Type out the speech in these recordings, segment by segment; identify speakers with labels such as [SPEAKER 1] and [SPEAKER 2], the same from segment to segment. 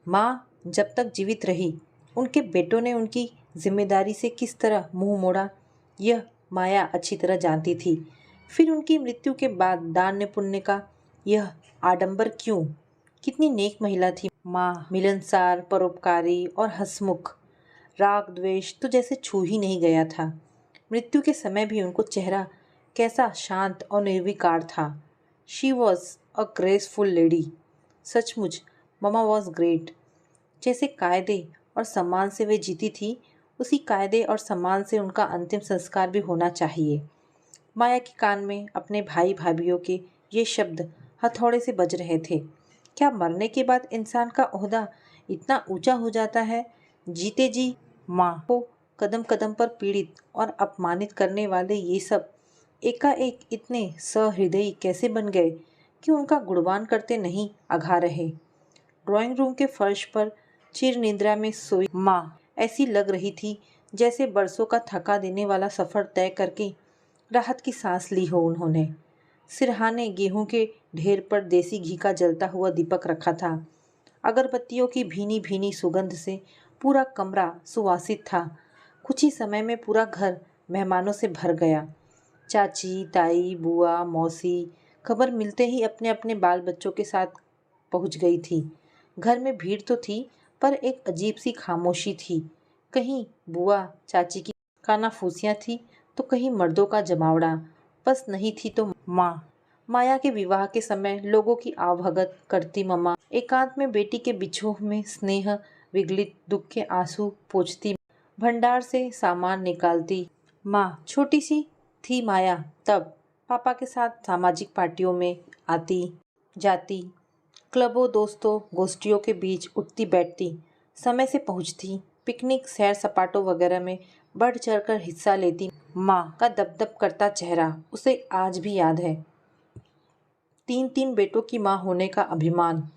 [SPEAKER 1] माँ जब तक जीवित रही उनके बेटों ने उनकी जिम्मेदारी से किस तरह मुंह मोड़ा, यह माया अच्छी तरह जानती थी। फिर उनकी मृत्यु के बाद दान पुण्य का यह आडंबर क्यों? कितनी नेक महिला थी माँ, मिलनसार, परोपकारी और हंसमुख। राग द्वेष तो जैसे छू ही नहीं गया था। मृत्यु के समय भी उनको चेहरा कैसा शांत और निर्विकार था। She was a graceful lady. सचमुच ममा वॉज ग्रेट। जैसे कायदे और सम्मान से वे जीती थी, उसी कायदे और सम्मान से उनका अंतिम संस्कार भी होना चाहिए। माया के कान में अपने भाई भाभीियों के ये शब्द हथौड़े से बज रहे थे। क्या मरने के बाद इंसान का ओहदा इतना ऊंचा हो जाता है? जीते जी माँ को कदम कदम पर पीड़ित और अपमानित करने वाले ये सब एकाएक इतने सहृदयी कैसे बन गए कि उनका गुणगान करते नहीं अघा रहे। ड्राइंग रूम के फर्श पर चिर निद्रा में सोई माँ ऐसी लग रही थी जैसे बरसों का थका देने वाला सफ़र तय करके राहत की सांस ली हो उन्होंने। सिरहाने गेहूं के ढेर पर देसी घी का जलता हुआ दीपक रखा था। अगरबत्तियों की भीनी भीनी सुगंध से पूरा कमरा सुवासित था। कुछ ही समय में पूरा घर मेहमानों से भर गया। चाची, ताई, बुआ, मौसी खबर मिलते ही अपने अपने बाल बच्चों के साथ पहुंच गई थी। घर में भीड़ तो थी पर एक अजीब सी खामोशी थी। कहीं बुआ चाची की कानाफूसियाँ थी तो कहीं मर्दों का जमावड़ा। बस नहीं थी तो माँ। माया के विवाह के समय लोगों की आवभगत करती मम्मा एकांत में बेटी के बिछोह में स्नेह विगलित दुख के आंसू पोंछती, भंडार से सामान निकालती माँ। छोटी सी थी माया तब। पापा के साथ सामाजिक पार्टियों में आती जाती, क्लबों दोस्तों गोष्ठियों के बीच उठती बैठती, समय से पहुंचती, पिकनिक सैर सपाटों वगैरह में बढ़ चढ़कर हिस्सा लेती। माँ का दपदप करता चेहरा उसे आज भी याद है। 3 बेटों की माँ होने का अभिमान,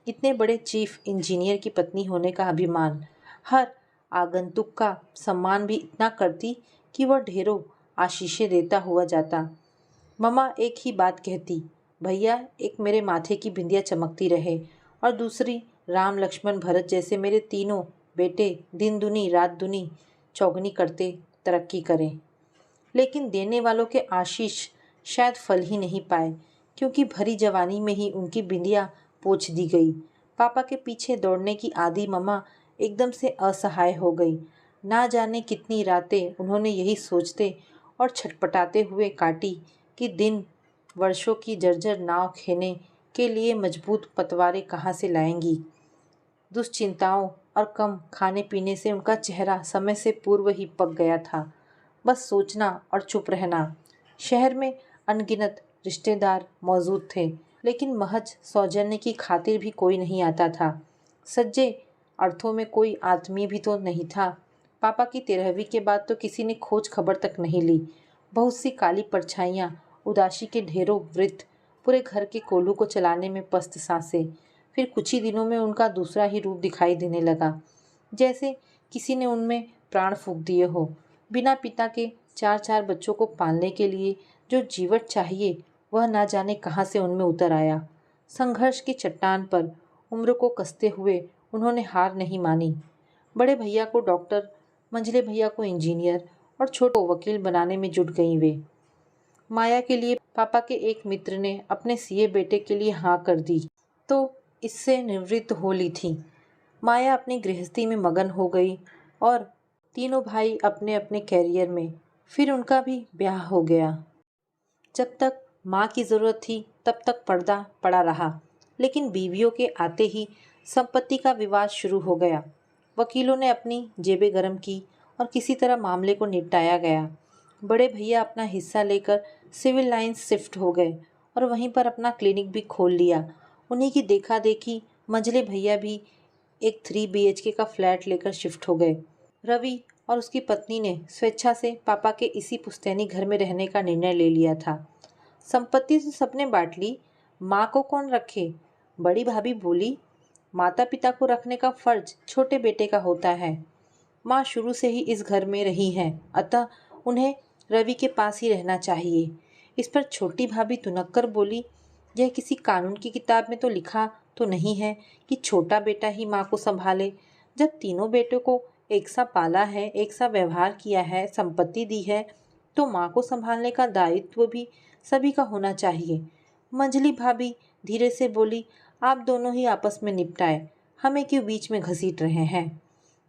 [SPEAKER 1] इतने बड़े चीफ इंजीनियर की पत्नी होने का अभिमान, हर आगंतुक का सम्मान भी इतना करती कि वह ढेरों आशीषें देता हुआ जाता। मम्मा एक ही बात कहती, भैया एक मेरे माथे की बिंदिया चमकती रहे और दूसरी राम लक्ष्मण भरत जैसे मेरे तीनों बेटे दिन दुनी रात दुनी चौगनी करते तरक्की करें। लेकिन देने वालों के आशीष शायद फल ही नहीं पाए, क्योंकि भरी जवानी में ही उनकी बिंदिया पोंछ दी गई। पापा के पीछे दौड़ने की आदी मम्मा एकदम से असहाय हो गई। ना जाने कितनी रातें उन्होंने यही सोचते और छटपटाते हुए काटी कि दिन वर्षों की जर्जर नाव खेने के लिए मजबूत पतवारें कहाँ से लाएंगी। दुश्चिंताओं और कम खाने पीने से उनका चेहरा समय से पूर्व ही पक गया था। बस सोचना और चुप रहना। शहर में अनगिनत रिश्तेदार मौजूद थे, लेकिन महज सौजन्य की खातिर भी कोई नहीं आता था। सच्चे अर्थों में कोई आत्मीय भी तो नहीं था। पापा की 13वीं के बाद तो किसी ने खोज खबर तक नहीं ली। बहुत सी काली परछाइयाँ, उदासी के ढेरों वृत्त पूरे घर के कोल्हू को चलाने में पस्त सांसें। फिर कुछ ही दिनों में उनका दूसरा ही रूप दिखाई देने लगा, जैसे किसी ने उनमें प्राण फूंक दिए हो। बिना पिता के 4 बच्चों को पालने के लिए जो जीवट चाहिए वह ना जाने कहाँ से उनमें उतर आया। संघर्ष की चट्टान पर उम्र को कसते हुए उन्होंने हार नहीं मानी। बड़े भैया को डॉक्टर, मंझले भैया को इंजीनियर और छोटे को वकील बनाने में जुट गई वे। माया के लिए पापा के एक मित्र ने अपने सीए बेटे के लिए हाँ कर दी तो इससे निवृत्त हो ली थी। माया अपनी गृहस्थी में मगन हो गई और तीनों भाई अपने अपने कैरियर में। फिर उनका भी ब्याह हो गया। जब तक माँ की ज़रूरत थी तब तक पर्दा पड़ा रहा, लेकिन बीवियों के आते ही संपत्ति का विवाद शुरू हो गया। वकीलों ने अपनी जेबें गरम की और किसी तरह मामले को निपटाया गया। बड़े भैया अपना हिस्सा लेकर सिविल लाइंस शिफ्ट हो गए और वहीं पर अपना क्लिनिक भी खोल लिया। उन्हीं की देखा देखी मंझले भैया भी एक 3 BHK का फ्लैट लेकर शिफ्ट हो गए। रवि और उसकी पत्नी ने स्वेच्छा से पापा के इसी पुश्तैनी घर में रहने का निर्णय ले लिया था। संपत्ति तो सबने बांट ली, माँ को कौन रखे? बड़ी भाभी बोली, माता पिता को रखने का फर्ज छोटे बेटे का होता है। माँ शुरू से ही इस घर में रही हैं, अतः उन्हें रवि के पास ही रहना चाहिए। इस पर छोटी भाभी तुनक्कर बोली, यह किसी कानून की किताब में तो लिखा तो नहीं है कि छोटा बेटा ही माँ को संभाले। जब तीनों बेटों को एक सा पाला है, एक सा व्यवहार किया है, संपत्ति दी है, तो माँ को संभालने का दायित्व भी सभी का होना चाहिए। मंजली भाभी धीरे से बोली, आप दोनों ही आपस में निपटाए, हमें क्यों बीच में घसीट रहे हैं।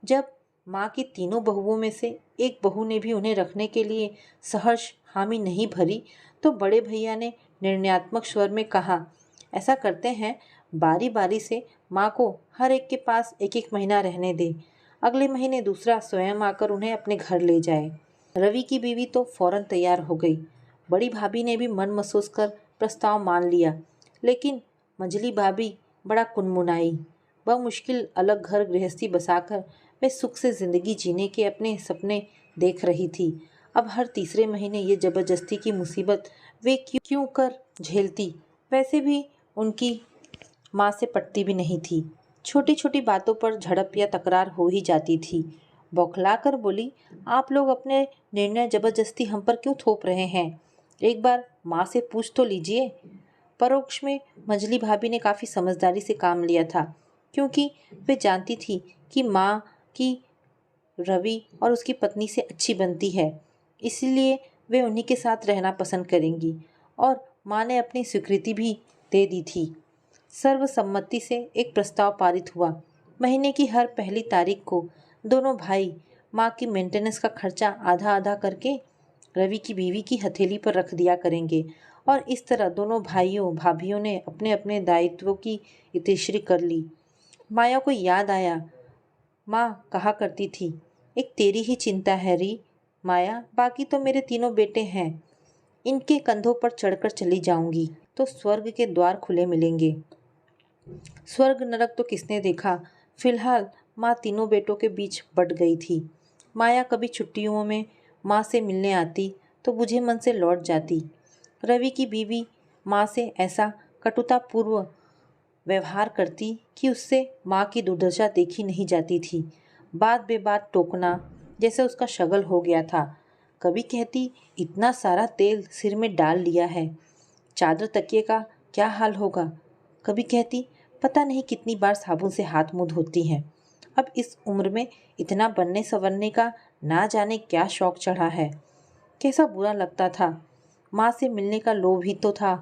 [SPEAKER 1] जब माँ की तीनों बहुओं में से एक बहू ने भी उन्हें रखने के लिए सहर्ष हामी नहीं भरी, तो बड़े भैया ने निर्णयात्मक स्वर में कहा, ऐसा करते हैं, बारी बारी से माँ को हर एक के पास एक एक महीना रहने दे। अगले महीने दूसरा स्वयं आकर उन्हें अपने घर ले जाए। रवि की बीवी तो फौरन तैयार हो गई। बड़ी भाभी ने भी मन महसूस कर प्रस्ताव मान लिया, लेकिन मंजली भाभी बड़ा कुनमुनाई। वह मुश्किल अलग घर गृहस्थी बसाकर वे सुख से जिंदगी जीने के अपने सपने देख रही थी। अब हर तीसरे महीने ये जबरदस्ती की मुसीबत वे क्यों कर झेलती। वैसे भी उनकी माँ से पटती भी नहीं थी। छोटी छोटी बातों पर झड़प या तकरार हो ही जाती थी। बौखला कर बोली, आप लोग अपने निर्णय जबरदस्ती हम पर क्यों थोप रहे हैं? एक बार माँ से पूछ तो लीजिए। परोक्ष में मंजली भाभी ने काफ़ी समझदारी से काम लिया था, क्योंकि वे जानती थी कि माँ की रवि और उसकी पत्नी से अच्छी बनती है, इसलिए वे उन्हीं के साथ रहना पसंद करेंगी। और माँ ने अपनी स्वीकृति भी दे दी थी। सर्वसम्मति से एक प्रस्ताव पारित हुआ। महीने की हर पहली तारीख को दोनों भाई माँ की मेंटेनेंस का खर्चा आधा आधा करके रवि की बीवी की हथेली पर रख दिया करेंगे, और इस तरह दोनों भाइयों भाभियों ने अपने अपने दायित्वों की इतिश्री कर ली। माया को याद आया, माँ कहा करती थी, एक तेरी ही चिंता है री माया, बाकी तो मेरे तीनों बेटे हैं, इनके कंधों पर चढ़कर चली जाऊंगी तो स्वर्ग के द्वार खुले मिलेंगे। स्वर्ग नरक तो किसने देखा। फिलहाल माँ तीनों बेटों के बीच बट गई थी। माया कभी छुट्टियों में माँ से मिलने आती तो बुझे मन से लौट जाती। रवि की बीवी माँ से ऐसा कटुतापूर्व व्यवहार करती कि उससे माँ की दुर्दशा देखी नहीं जाती थी। बात बेबात टोकना जैसे उसका शगल हो गया था। कभी कहती, इतना सारा तेल सिर में डाल लिया है, चादर तकिए का क्या हाल होगा। कभी कहती, पता नहीं कितनी बार साबुन से हाथ मुंह धोती हैं। अब इस उम्र में इतना बनने संवरने का ना जाने क्या शौक चढ़ा है। कैसा बुरा लगता था। माँ से मिलने का लोभ ही तो था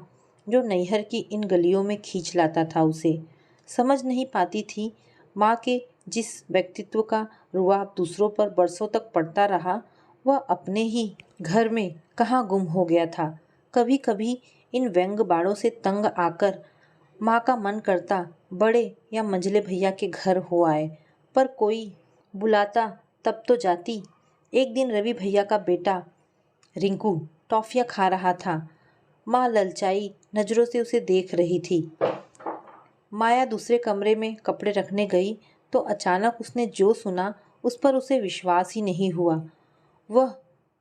[SPEAKER 1] जो नैहर की इन गलियों में खींच लाता था उसे। समझ नहीं पाती थी माँ के जिस व्यक्तित्व का रुआब दूसरों पर बरसों तक पड़ता रहा, वह अपने ही घर में कहाँ गुम हो गया था। कभी कभी इन व्यंग बाणों से तंग आकर माँ का मन करता बड़े या मंझले भैया के घर हो आए, पर कोई बुलाता तब तो जाती। एक दिन रवि भैया का बेटा रिंकू टॉफियाँ खा रहा था। माँ ललचाई नज़रों से उसे देख रही थी। माया दूसरे कमरे में कपड़े रखने गई तो अचानक उसने जो सुना उस पर उसे विश्वास ही नहीं हुआ। वह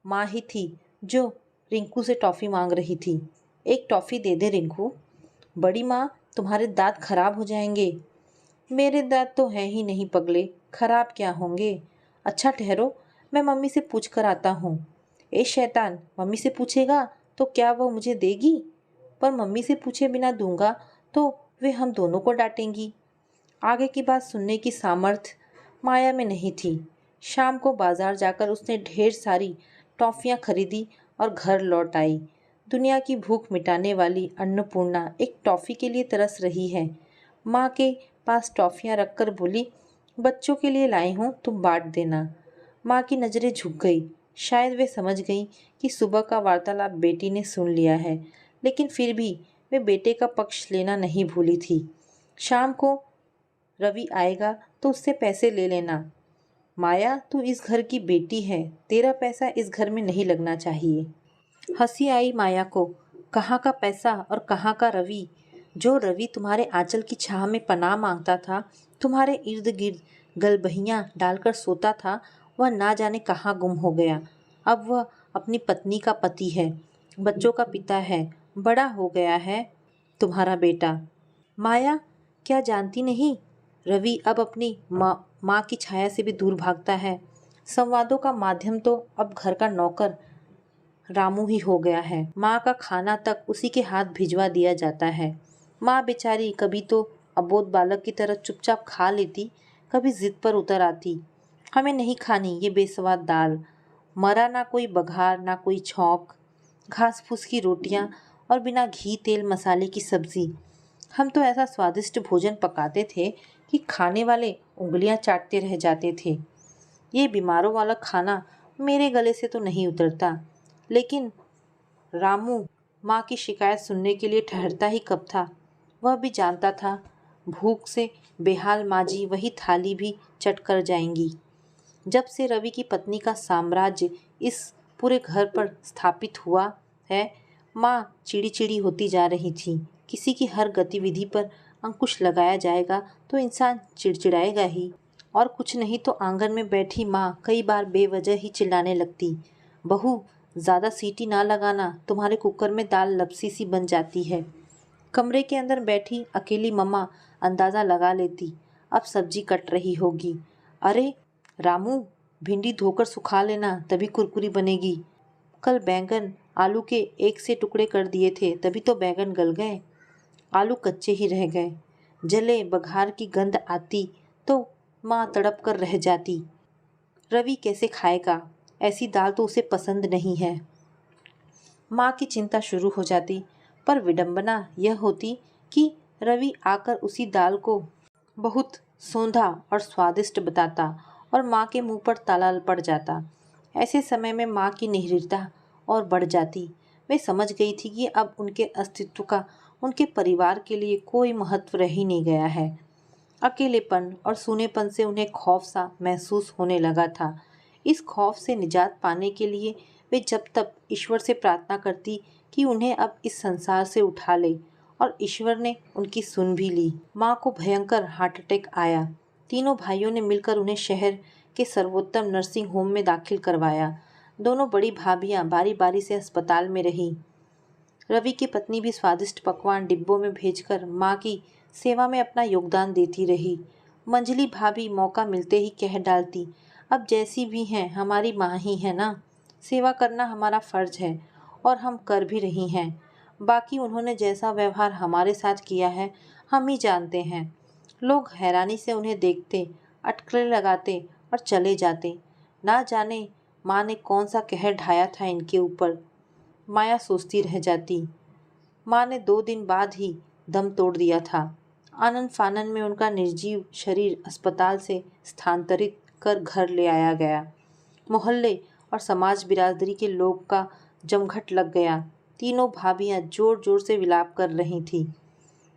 [SPEAKER 1] माँ ही थी जो रिंकू से टॉफ़ी मांग रही थी। एक टॉफ़ी दे दे रिंकू। बड़ी माँ, तुम्हारे दांत खराब हो जाएंगे। मेरे दांत तो हैं ही नहीं पगले, खराब क्या होंगे। अच्छा ठहरो, मैं मम्मी से पूछ कर आता हूँ। ए शैतान, मम्मी से पूछेगा तो क्या वह मुझे देगी? पर मम्मी से पूछे बिना दूंगा तो वे हम दोनों को डांटेंगी। आगे की बात सुनने की सामर्थ्य माया में नहीं थी। शाम को बाजार जाकर उसने ढेर सारी टॉफ़ियाँ खरीदी और घर लौट आई। दुनिया की भूख मिटाने वाली अन्नपूर्णा एक टॉफ़ी के लिए तरस रही है। माँ के पास टॉफ़ियाँ रखकर बोली, बच्चों के लिए लाई हूँ, तुम बांट देना। माँ की नज़रें झुक गई। शायद वे समझ गई कि सुबह का वार्तालाप बेटी ने सुन लिया है, लेकिन फिर भी वे बेटे का पक्ष लेना नहीं भूली थी। शाम को रवि आएगा तो उससे पैसे ले लेना। माया, तू इस घर की बेटी है, तेरा पैसा इस घर में नहीं लगना चाहिए। हंसी आई माया को। कहाँ का पैसा और कहाँ का रवि। जो रवि तुम्हारे आंचल की छाह में पनाह मांगता था, तुम्हारे इर्द गिर्द गलबहियाँ डालकर सोता था, वह ना जाने कहाँ गुम हो गया। अब वह अपनी पत्नी का पति है, बच्चों का पिता है, बड़ा हो गया है तुम्हारा बेटा। माया, क्या जानती नहीं, रवि अब अपनी माँ की छाया से भी दूर भागता है। संवादों का माध्यम तो अब घर का नौकर रामू ही हो गया है। माँ का खाना तक उसी के हाथ भिजवा दिया जाता है। माँ बेचारी कभी तो अबोध बालक की तरह चुपचाप खा लेती, कभी जिद पर उतर आती, हमें नहीं खानी ये बेस्वाद दाल, मरा ना कोई बघार ना कोई छौंक, घास फूस की रोटियां और बिना घी तेल मसाले की सब्जी। हम तो ऐसा स्वादिष्ट भोजन पकाते थे कि खाने वाले उंगलियां चाटते रह जाते थे। ये बीमारों वाला खाना मेरे गले से तो नहीं उतरता। लेकिन रामू माँ की शिकायत सुनने के लिए ठहरता ही कब था। वह भी जानता था भूख से बेहाल माजी वही थाली भी चट कर जाएंगी। जब से रवि की पत्नी का साम्राज्य इस पूरे घर पर स्थापित हुआ है, माँ चिड़ी चिड़ी होती जा रही थी। किसी की हर गतिविधि पर अंकुश लगाया जाएगा तो इंसान चिड़चिड़ाएगा ही। और कुछ नहीं तो आंगन में बैठी माँ कई बार बेवजह ही चिल्लाने लगती, बहू ज़्यादा सीटी ना लगाना, तुम्हारे कुकर में दाल लपसी सी बन जाती है। कमरे के अंदर बैठी अकेली मम्मा अंदाज़ा लगा लेती, अब सब्जी कट रही होगी। अरे रामू, भिंडी धोकर सुखा लेना तभी कुरकुरी बनेगी। कल बैंगन आलू के एक से टुकड़े कर दिए थे, तभी तो बैंगन गल गए, आलू कच्चे ही रह गए। जले बघार की गंध आती तो माँ तड़प कर रह जाती। रवि कैसे खाएगा, ऐसी दाल तो उसे पसंद नहीं है। माँ की चिंता शुरू हो जाती, पर विडंबना यह होती कि रवि आकर उसी दाल को बहुत सौंधा और स्वादिष्ट बताता और माँ के मुंह पर ताला पड़ जाता। ऐसे समय में माँ की निडरता और बढ़ जाती। वे समझ गई थी कि अब उनके अस्तित्व का उनके परिवार के लिए कोई महत्व रह ही नहीं गया है। अकेलेपन और सूनेपन से उन्हें खौफ सा महसूस होने लगा था। इस खौफ से निजात पाने के लिए वे जब तक ईश्वर से प्रार्थना करती कि उन्हें अब इस संसार से उठा ले, और ईश्वर ने उनकी सुन भी ली। माँ को भयंकर हार्ट अटैक आया। तीनों भाइयों ने मिलकर उन्हें शहर के सर्वोत्तम नर्सिंग होम में दाखिल करवाया। दोनों बड़ी भाभियाँ बारी बारी से अस्पताल में रहीं। रवि की पत्नी भी स्वादिष्ट पकवान डिब्बों में भेजकर माँ की सेवा में अपना योगदान देती रही। मंजली भाभी मौका मिलते ही कह डालती, अब जैसी भी हैं हमारी माँ ही है ना, सेवा करना हमारा फर्ज है और हम कर भी रही हैं। बाकी उन्होंने जैसा व्यवहार हमारे साथ किया है हम ही जानते हैं। लोग हैरानी से उन्हें देखते, अटकलें लगाते और चले जाते। ना जाने माँ ने कौन सा कहर ढाया था इनके ऊपर। माया सोचती रह जाती। माँ ने 2 दिन बाद ही दम तोड़ दिया था। आनन फानन में उनका निर्जीव शरीर अस्पताल से स्थानांतरित कर घर ले आया गया। मोहल्ले और समाज बिरादरी के लोग का जमघट लग गया। तीनों भाभियां जोर जोर से विलाप कर रही थीं।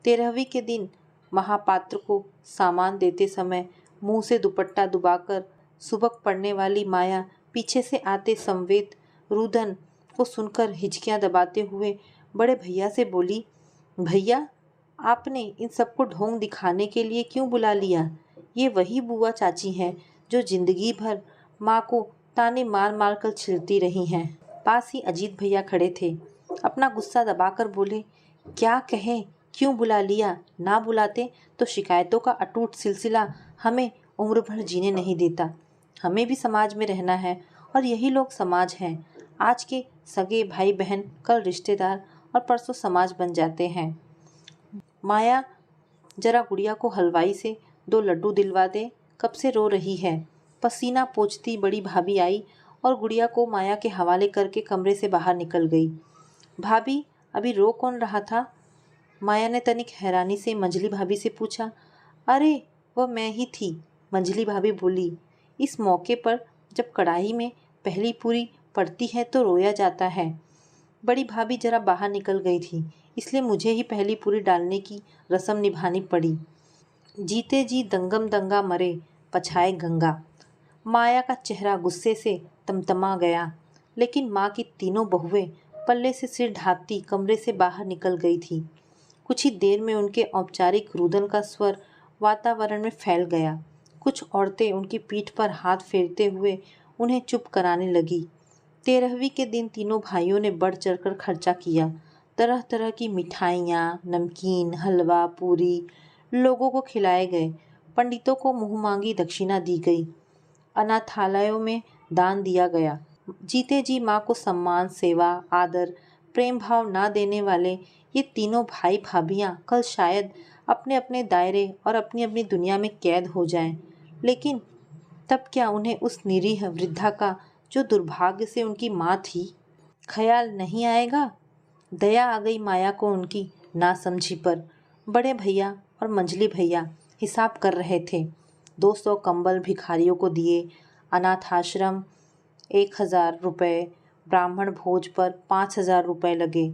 [SPEAKER 1] 13वीं के दिन महापात्र को सामान देते समय मुंह से दुपट्टा दुबाकर सुबक पड़ने वाली माया पीछे से आते संवेद रुदन को सुनकर हिचकियां दबाते हुए बड़े भैया से बोली, भैया आपने इन सबको ढोंग दिखाने के लिए क्यों बुला लिया? ये वही बुआ चाची हैं जो जिंदगी भर माँ को ताने मार मार कर छिड़ती रही हैं। पास ही अजीत भैया खड़े थे। अपना गुस्सा दबाकर बोले, क्या कहें, क्यों बुला लिया? ना बुलाते तो शिकायतों का अटूट सिलसिला हमें उम्र भर जीने नहीं देता। हमें भी समाज में रहना है और यही लोग समाज हैं। आज के सगे भाई बहन कल रिश्तेदार और परसों समाज बन जाते हैं। माया जरा गुड़िया को हलवाई से 2 लड्डू दिलवा दे, कब से रो रही है। पसीना पोंछती बड़ी भाभी आई और गुड़िया को माया के हवाले करके कमरे से बाहर निकल गई। भाभी अभी रो कौन रहा था? माया ने तनिक हैरानी से मंजली भाभी से पूछा। अरे वह मैं ही थी, मंजली भाभी बोली। इस मौके पर जब कढ़ाई में पहली पूरी पड़ती है तो रोया जाता है। बड़ी भाभी जरा बाहर निकल गई थी, इसलिए मुझे ही पहली पूरी डालने की रस्म निभानी पड़ी। जीते जी दंगम दंगा मरे पछाए गंगा। माया का चेहरा गुस्से से तमतमा गया, लेकिन माँ की तीनों बहुएं पल्ले से सिर ढांपती कमरे से बाहर निकल गई थी। कुछ ही देर में उनके औपचारिक रुदन का स्वर वातावरण में फैल गया। कुछ औरतें उनकी पीठ पर हाथ फेरते हुए उन्हें चुप कराने लगी। 13वीं के दिन तीनों भाइयों ने बढ़ चढ़कर खर्चा किया। तरह तरह की मिठाइयाँ, नमकीन, हलवा, पूरी लोगों को खिलाए गए। पंडितों को मुँह मांगी दक्षिणा दी गई। अनाथालयों में दान दिया गया। जीते जी माँ को सम्मान, सेवा, आदर, प्रेम भाव ना देने वाले ये तीनों भाई भाभियाँ कल शायद अपने अपने दायरे और अपनी अपनी दुनिया में कैद हो जाएं। लेकिन तब क्या उन्हें उस निरीह वृद्धा का, जो दुर्भाग्य से उनकी माँ थी, ख्याल नहीं आएगा? दया आ गई माया को उनकी नासमझी पर। बड़े भैया और मंझली भैया हिसाब कर रहे थे। 200 कंबल भिखारियों को दिए, अनाथ आश्रम 1000 रुपये, ब्राह्मण भोज पर 5000 रुपये लगे,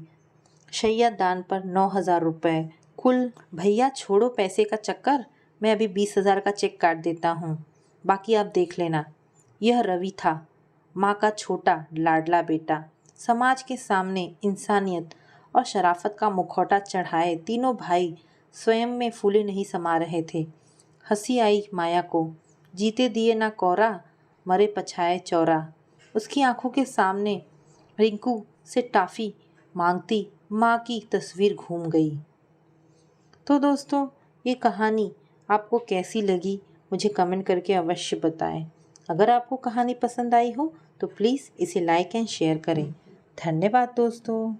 [SPEAKER 1] शैया दान पर 9000 रुपये, कुल। भैया छोड़ो पैसे का चक्कर, मैं अभी 20,000 का चेक काट देता हूँ, बाकी आप देख लेना। यह रवि था, माँ का छोटा लाडला बेटा। समाज के सामने इंसानियत और शराफत का मुखौटा चढ़ाए तीनों भाई स्वयं में फूले नहीं समा रहे थे। हंसी आई माया को। जीते दिए ना कोरा, मरे पछाए चौरा। उसकी आंखों के सामने रिंकू से टाफ़ी मांगती माँ की तस्वीर घूम गई। तो दोस्तों, ये कहानी आपको कैसी लगी मुझे कमेंट करके अवश्य बताएं। अगर आपको कहानी पसंद आई हो तो प्लीज़ इसे लाइक एंड शेयर करें। धन्यवाद दोस्तों।